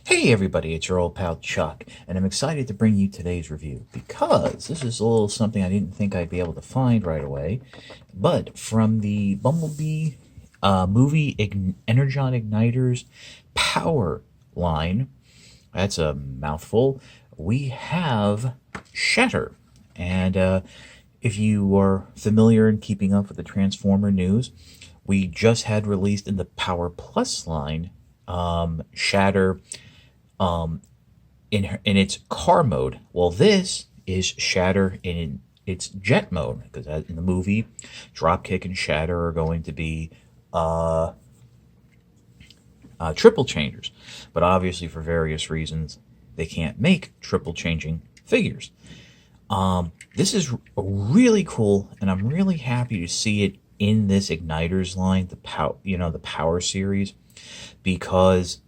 Hey everybody, it's your old pal Chuck, and I'm excited to bring you today's review because this is a little something I didn't think I'd be able to find right away, but from the Bumblebee movie Energon Igniter's power line, that's a mouthful, we have Shatter. And if you are familiar and keeping up with the Transformer news, we just had released in the Power Plus line Shatter in its car mode. Well, this is Shatter in its jet mode, because in the movie, Dropkick and Shatter are going to be triple changers, but obviously for various reasons they can't make triple changing figures. This is really cool, and I'm really happy to see it in this Igniters line, the Power series, because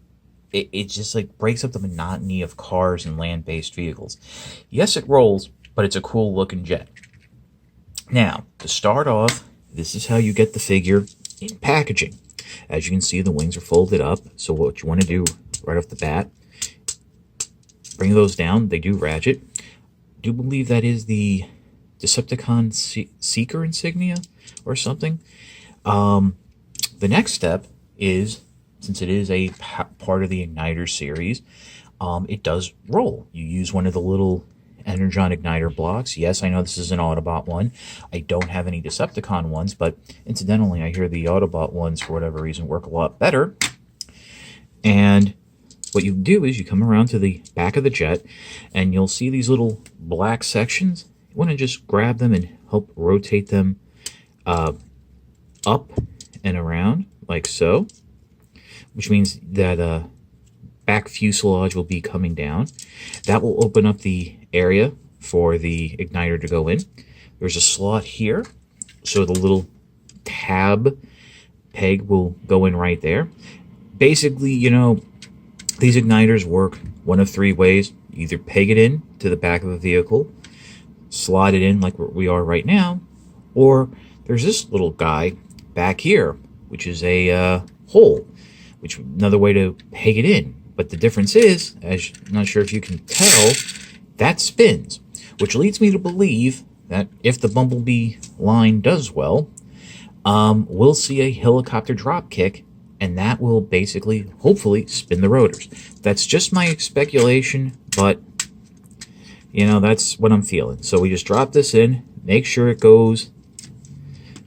it just like breaks up the monotony of cars and land-based vehicles. Yes, it rolls, but it's a cool looking jet. Now, to start off, this is how you get the figure in packaging. As you can see, the wings are folded up. So what you want to do right off the bat, bring those down. They do ratchet. I do believe that is the Decepticon Seeker insignia or something. The next step is, since it is a part of the Igniter series, it does roll. You use one of the little Energon Igniter blocks. Yes, I know this is an Autobot one. I don't have any Decepticon ones, but incidentally, I hear the Autobot ones, for whatever reason, work a lot better. And what you do is you come around to the back of the jet, and you'll see these little black sections. You want to just grab them and help rotate them up and around, like so, which means that back fuselage will be coming down. That will open up the area for the igniter to go in. There's a slot here, so the little tab peg will go in right there. Basically, you know, these igniters work one of three ways. You either peg it in to the back of a vehicle, slide it in like we are right now, or there's this little guy back here, which is a hole, which another way to peg it in. But the difference is, as I'm not sure if you can tell, that spins, which leads me to believe that if the Bumblebee line does well, we'll see a helicopter drop kick, and that will basically, hopefully, spin the rotors. That's just my speculation, but you know, that's what I'm feeling. So we just drop this in, make sure it goes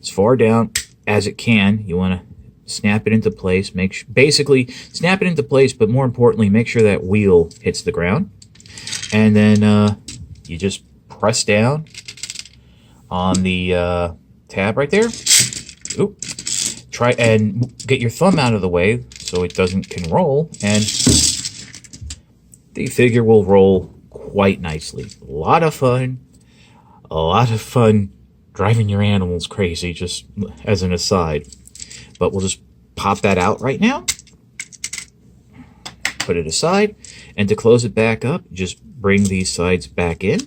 as far down as it can. You want to snap it into place, basically snap it into place, but more importantly, make sure that wheel hits the ground. And then you just press down on the tab right there. Oop. Try and get your thumb out of the way so it can roll, and the figure will roll quite nicely. A lot of fun driving your animals crazy, just as an aside. But we'll just pop that out right now, put it aside, and to close it back up, just bring these sides back in,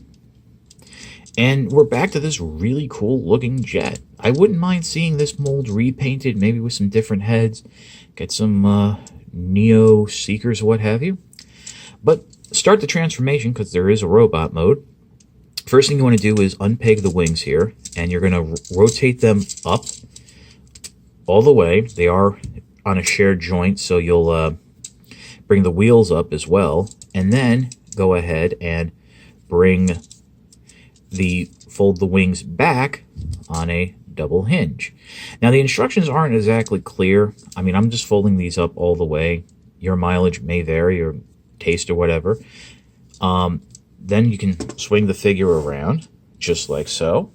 and we're back to this really cool looking jet. I wouldn't mind seeing this mold repainted, maybe with some different heads, get some Neo Seekers or what have you. But start the transformation, because there is a robot mode. First thing you want to do is unpeg the wings here, and you're going to rotate them up all the way. They are on a shared joint, so you'll bring the wheels up as well, and then go ahead and fold the wings back on a double hinge. Now the instructions aren't exactly clear. I mean, I'm just folding these up all the way. Your mileage may vary, or taste, or whatever. Then you can swing the figure around just like so.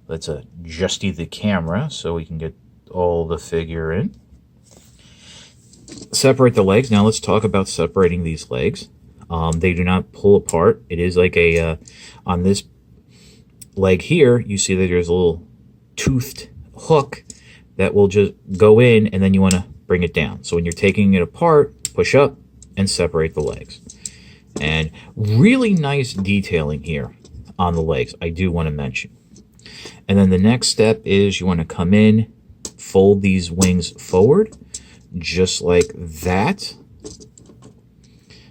Let's adjust the camera so we can get all the figure in. Separate the legs. Now let's talk about separating these legs. They do not pull apart. It is like a on this leg here, you see that there's a little toothed hook that will just go in, and then you want to bring it down. So when you're taking it apart, push up and separate the legs. And really nice detailing here on the legs, I do want to mention. And then the next step is you want to come in, fold these wings forward, just like that.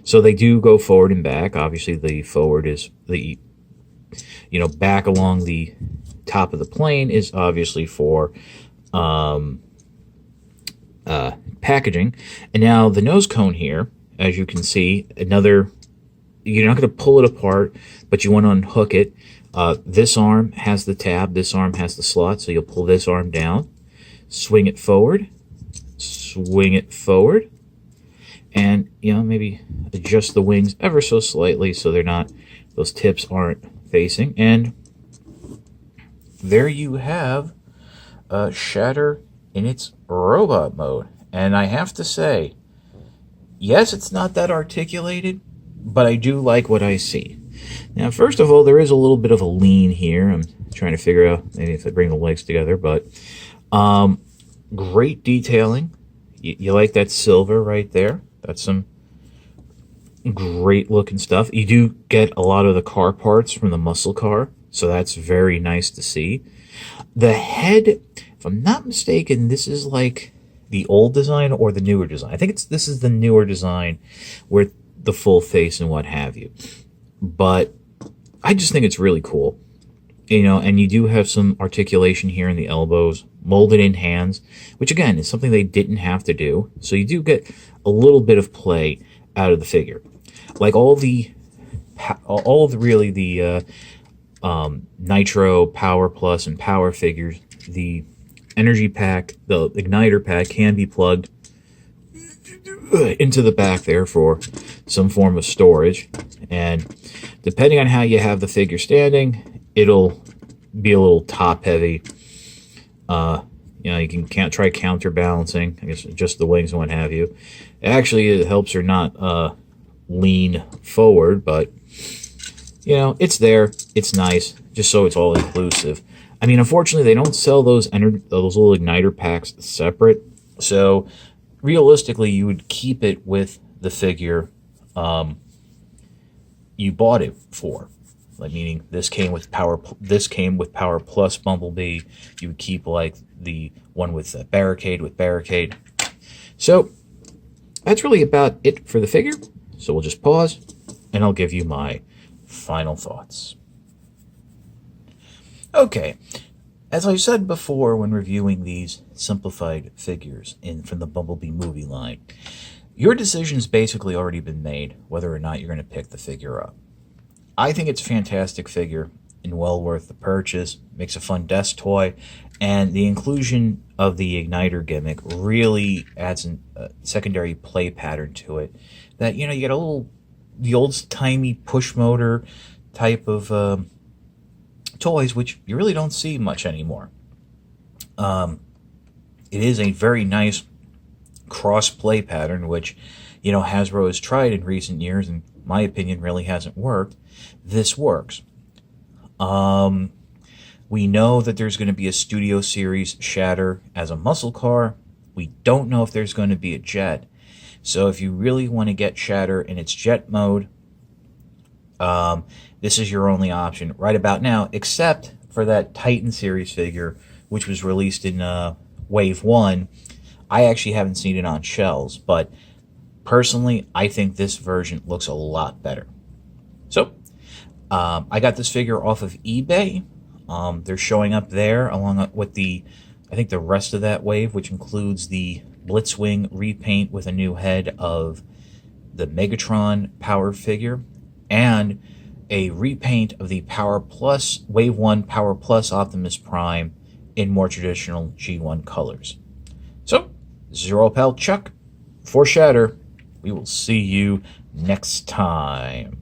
So they do go forward and back. Obviously, the forward is the, back along the top of the plane is obviously for packaging. And now the nose cone here, as you can see, you're not going to pull it apart, but you want to unhook it. This arm has the tab, this arm has the slot, so you'll pull this arm down, swing it forward, and maybe adjust the wings ever so slightly so those tips aren't facing. And there you have Shatter in its robot mode. And I have to say, yes, it's not that articulated, but I do like what I see. Now, first of all, there is a little bit of a lean here. I'm trying to figure out maybe if I bring the legs together, but great detailing. You like that silver right there? That's some great looking stuff. You do get a lot of the car parts from the muscle car, so that's very nice to see. The head, if I'm not mistaken, this is like the old design or the newer design. I think this is the newer design with the full face and what have you. But I just think it's really cool. And you do have some articulation here in the elbows, molded in hands, which again is something they didn't have to do. So you do get a little bit of play out of the figure. Like all of the Nitro, Power Plus, and Power figures, the energy pack, the igniter pack can be plugged into the back there for some form of storage. And depending on how you have the figure standing, it'll be a little top heavy. You can try counterbalancing, I guess, just the wings and what have you. Actually, it helps her not lean forward, but it's there. It's nice, just so it's all inclusive. I mean, unfortunately, they don't sell those little igniter packs separate. So realistically, you would keep it with the figure you bought it for. Like, meaning this came with Power Plus Bumblebee. You would keep like the one with Barricade. So that's really about it for the figure. So we'll just pause, and I'll give you my final thoughts. Okay, as I said before when reviewing these simplified figures from the Bumblebee movie line, your decision's basically already been made whether or not you're going to pick the figure up. I think it's a fantastic figure and well worth the purchase. Makes a fun desk toy, and the inclusion of the igniter gimmick really adds a secondary play pattern to it. That you get the old-timey push motor type of toys, which you really don't see much anymore. It is a very nice cross-play pattern, which Hasbro has tried in recent years, and in my opinion really hasn't worked. This works. We know that there's going to be a Studio Series Shatter as a muscle car. We don't know if there's going to be a jet. So if you really want to get Shatter in its jet mode, this is your only option right about now, except for that Titan Series figure, which was released in Wave 1. I actually haven't seen it on shelves, but personally, I think this version looks a lot better. So, I got this figure off of eBay. They're showing up there along with the rest of that wave, which includes the Blitzwing repaint with a new head of the Megatron Power figure, and a repaint of the Power Plus Wave 1 Power Plus Optimus Prime in more traditional G1 colors. So, this is your old pal Chuck for Shatter. We will see you next time.